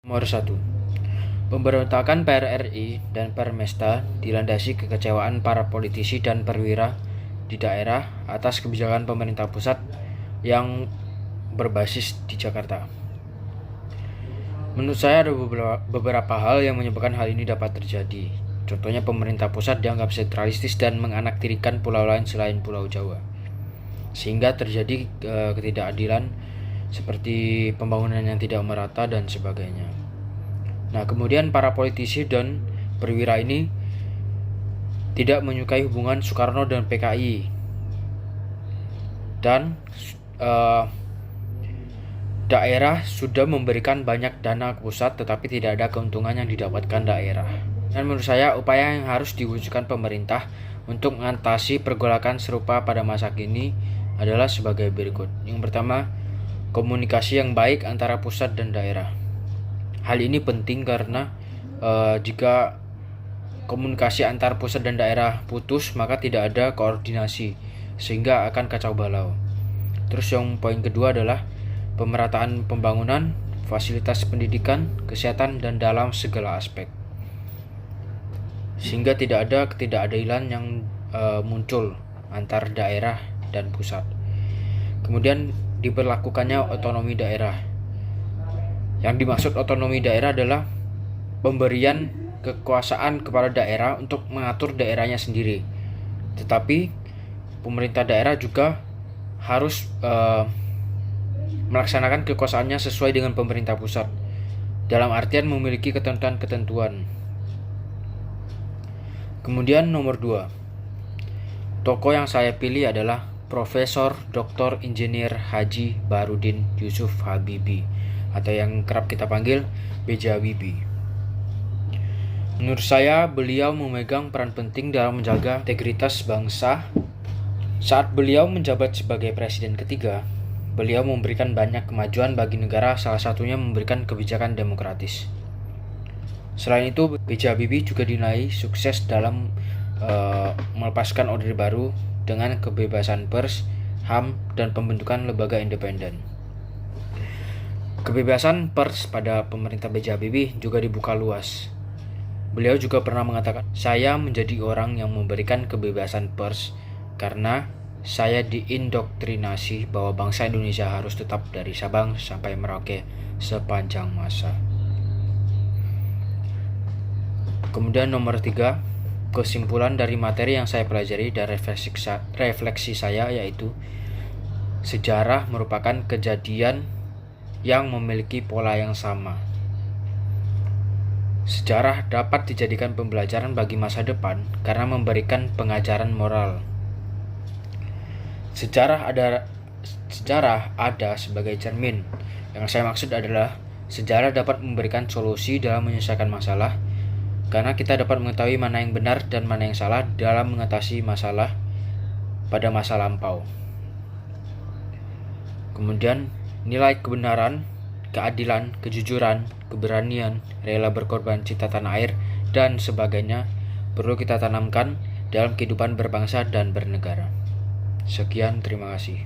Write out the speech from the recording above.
Nomor 1. Pemberontakan PRRI dan Permesta dilandasi kekecewaan para politisi dan perwira di daerah atas kebijakan pemerintah pusat yang berbasis di Jakarta. Menurut saya ada beberapa hal yang menyebabkan hal ini dapat terjadi. Contohnya pemerintah pusat dianggap sentralistis dan menganaktirikan pulau lain selain Pulau Jawa, sehingga terjadi ketidakadilan seperti pembangunan yang tidak merata dan sebagainya. Nah, kemudian para politisi dan perwira ini tidak menyukai hubungan Soekarno dan PKI, dan daerah sudah memberikan banyak dana ke pusat tetapi tidak ada keuntungan yang didapatkan daerah. Dan menurut saya upaya yang harus diwujudkan pemerintah untuk mengatasi pergolakan serupa pada masa kini adalah sebagai berikut. Yang pertama, komunikasi yang baik antara pusat dan daerah. Hal ini penting karena jika komunikasi antar pusat dan daerah putus, maka tidak ada koordinasi sehingga akan kacau balau. Terus yang poin kedua adalah pemerataan pembangunan, fasilitas pendidikan, kesehatan, dan dalam segala aspek, sehingga tidak ada ketidakadilan yang muncul antar daerah dan pusat. Kemudian diberlakukannya otonomi daerah. Yang dimaksud otonomi daerah adalah pemberian kekuasaan kepada daerah untuk mengatur daerahnya sendiri. Tetapi pemerintah daerah juga harus melaksanakan kekuasaannya sesuai dengan pemerintah pusat, dalam artian memiliki ketentuan-ketentuan. Kemudian nomor 2, tokoh yang saya pilih adalah Profesor Dr. Insinyur Haji Baharudin Yusuf Habibie, atau yang kerap kita panggil B.J. Habibie. Menurut saya beliau memegang peran penting dalam menjaga integritas bangsa. Saat beliau menjabat sebagai presiden ketiga, beliau memberikan banyak kemajuan bagi negara, salah satunya memberikan kebijakan demokratis. Selain itu, B.J. Habibie juga dinilai sukses dalam melepaskan Orde Baru dengan kebebasan pers, HAM, dan pembentukan lembaga independen. Kebebasan pers pada pemerintah B.J. Habibie juga dibuka luas. Beliau juga pernah mengatakan, "Saya menjadi orang yang memberikan kebebasan pers karena saya diindoktrinasi bahwa bangsa Indonesia harus tetap dari Sabang sampai Merauke sepanjang masa." Kemudian nomor 3, kesimpulan dari materi yang saya pelajari dan refleksi saya yaitu sejarah merupakan kejadian yang memiliki pola yang sama. Sejarah dapat dijadikan pembelajaran bagi masa depan karena memberikan pengajaran moral. Sejarah ada sebagai cermin. Yang saya maksud adalah sejarah dapat memberikan solusi dalam menyelesaikan masalah, karena kita dapat mengetahui mana yang benar dan mana yang salah dalam mengatasi masalah pada masa lampau. Kemudian nilai kebenaran, keadilan, kejujuran, keberanian, rela berkorban, cinta tanah air, dan sebagainya perlu kita tanamkan dalam kehidupan berbangsa dan bernegara. Sekian, terima kasih.